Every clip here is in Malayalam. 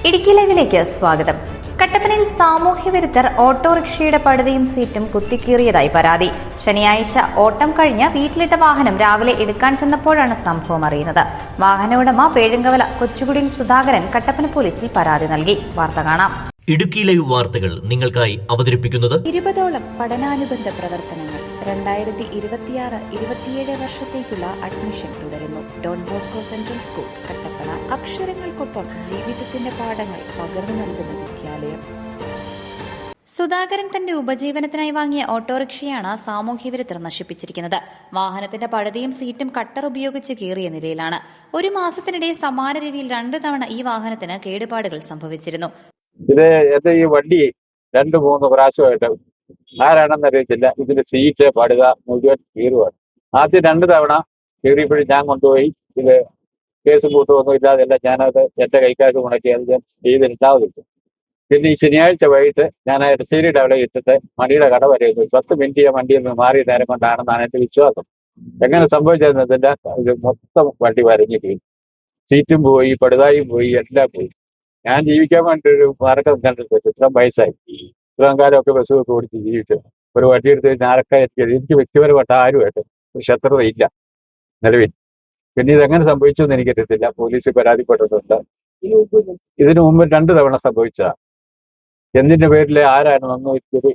ഇടുക്കി ലൈവിലേക്ക് സ്വാഗതം. കട്ടപ്പനയിൽ സാമൂഹ്യ വിരുദ്ധർ ഓട്ടോറിക്ഷയുടെ പടുതയും സീറ്റും കുത്തിക്കീറിയതായി പരാതി. ശനിയാഴ്ച ഓട്ടം കഴിഞ്ഞ് വീട്ടിലിട്ട വാഹനം രാവിലെ എടുക്കാൻ ചെന്നപ്പോഴാണ് സംഭവം അറിയുന്നത്. വാഹന ഉടമ പേഴുങ്കവല കൊച്ചുകുടിയിൽ സുധാകരൻ കട്ടപ്പന പോലീസിൽ പരാതി നൽകി. വാർത്ത കാണാം. ഇടുക്കി ലൈവ് വാർത്തകൾ നിങ്ങൾക്കായി അവതരിപ്പിക്കുന്നത് 20ഓളം പഠനാനുബന്ധ പ്രവർത്തനങ്ങൾ. 2026-27 വർഷത്തേക്കുള്ള അഡ്മിഷൻ തുടരുന്നു. Don Bosco central school Kattappana. അക്ഷരങ്ങൾക്കൊപ്പം ജീവിതത്തിന്റെ പാഠങ്ങൾ പകർന്നു നൽകുന്ന വിദ്യാലയം. സുധാകരൻ തന്റെ ഉപജീവനത്തിനായി വാങ്ങിയ ഓട്ടോറിക്ഷയാണ് സാമൂഹ്യവിരുദ്ധർ നശിപ്പിച്ചിരിക്കുന്നത്. വാഹനത്തിന്റെ പഴുതിയും സീറ്റും കട്ടർ ഉപയോഗിച്ച് കീറിയ നിലയിലാണ്. ഒരു മാസത്തിനിടെ സമാന രീതിയിൽ 2 തവണ ഈ വാഹനത്തിന് കേടുപാടുകൾ സംഭവിച്ചിരുന്നു. ഇത് എന്റെ ഈ വണ്ടി 2-3 പ്രാവശ്യമായിട്ട് ആരാണെന്ന് അറിയത്തില്ല. ഇതിന്റെ സീറ്റ് പടുക മുഴുവൻ കീറുവാണ്. ആദ്യം 2 തവണ കീറിയപ്പോഴും ഞാൻ കൊണ്ടുപോയി ഇത് കേസും കൂട്ടുമൊന്നും ഇല്ലാതെല്ലാം ഞാനത് എന്റെ കൈക്കാർക്ക് മുടക്കി അത് ഞാൻ ചെയ്തിട്ടുണ്ടാവുന്നില്ല. പിന്നെ ഈ ശനിയാഴ്ച വൈകിട്ട് ഞാൻ ഇടശ്ശേരിയുടെ അവിടെ ഇട്ടിട്ട് മണിയുടെ കട വരെ 10 മിനിറ്റ് ഞാൻ വണ്ടിയിൽ നിന്ന് മാറിയ നേരം കൊണ്ടാണെന്നാണ് എന്റെ വിശ്വാസം. എങ്ങനെ സംഭവിച്ചതെന്നതില്ല, ഇത് മൊത്തം വണ്ടി വരഞ്ഞു പോയി. സീറ്റും പോയി, പടുതായും പോയി, എല്ലാം പോയി. ഞാൻ ജീവിക്കാൻ വേണ്ടി ഒരു മാർഗം കണ്ടിട്ട് ഇത്രയും വയസ്സായി, ഇത്രയും കാലമൊക്കെ ബസ്സൊക്കെ ഓടിച്ച് ജീവിച്ചു. ഒരു വണ്ടി എടുത്ത് ഞാനൊക്കെ എനിക്ക് വ്യക്തിപരമായിട്ട് ആരുമായിട്ട് ഒരു ശത്രുതയില്ല നിലവിൽ. പിന്നെ ഇതെങ്ങനെ സംഭവിച്ചു എന്ന് എനിക്കറിയത്തില്ല. പോലീസ് പരാതിപ്പെട്ടിട്ടുണ്ട്. ഇതിനു മുമ്പ് 2 തവണ സംഭവിച്ചതാണ്. എന്തിന്റെ പേരിൽ ആരാണെന്നൊന്നും എനിക്കൊരു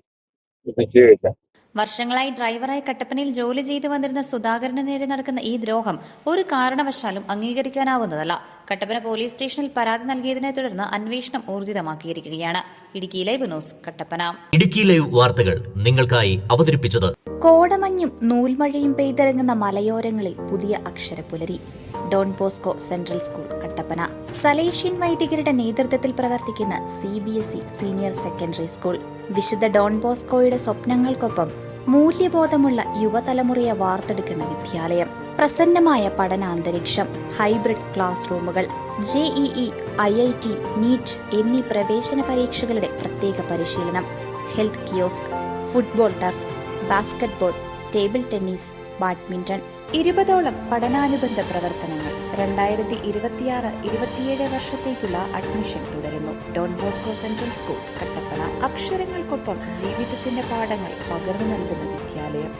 നിശ്ചയമില്ല. വർഷങ്ങളായി ഡ്രൈവറായി കട്ടപ്പനയിൽ ജോലി ചെയ്തു വന്നിരുന്ന സുധാകരന് നേരെ നടക്കുന്ന ഈ ദ്രോഹം ഒരു കാരണവശാലും അംഗീകരിക്കാനാവുന്നതല്ല. കട്ടപ്പന പോലീസ് സ്റ്റേഷനിൽ പരാതി നൽകിയതിനെ തുടർന്ന് അന്വേഷണം ഊർജിതമാക്കിയിരിക്കുകയാണ്. Idukki live news Kattappana. Idukki live വാർത്തകൾ നിങ്ങൾക്കായി അവതരിപ്പിച്ചത് കോടമഞ്ഞും നൂൽമഴയും പെയ്തിറങ്ങുന്ന മലയോരങ്ങളിൽ പുതിയ അക്ഷരപ്പുലരി. Don Bosco central school Kattappana. Salesian വൈദികരുടെ നേതൃത്വത്തിൽ പ്രവർത്തിക്കുന്ന CBSE സീനിയർ സെക്കൻഡറി സ്കൂൾ. വിശുദ്ധ ഡോൺ ബോസ്കോയുടെ സ്വപ്നങ്ങൾക്കൊപ്പം മൂല്യബോധമുള്ള യുവതലമുറയെ വാർത്തെടുക്കുന്ന വിദ്യാലയം. പ്രസന്നമായ പഠനാന്തരീക്ഷം, ഹൈബ്രിഡ് ക്ലാസ് റൂമുകൾ, JEE, IIT, NEET എന്നീ പ്രവേശന പരീക്ഷകളുടെ പ്രത്യേക പരിശീലനം, health kiosk, football turf, basketball, table tennis, badminton. 20ഓളം പഠനാനുബന്ധ പ്രവർത്തനങ്ങൾ. 2026-27 വർഷത്തേക്കുള്ള അഡ്മിഷൻ തുടരുന്നു. Don Bosco central school Kattappana. അക്ഷരങ്ങൾക്കൊപ്പം ജീവിതത്തിന്റെ പാഠങ്ങൾ പകർന്നു നൽകുന്ന വിദ്യാലയം.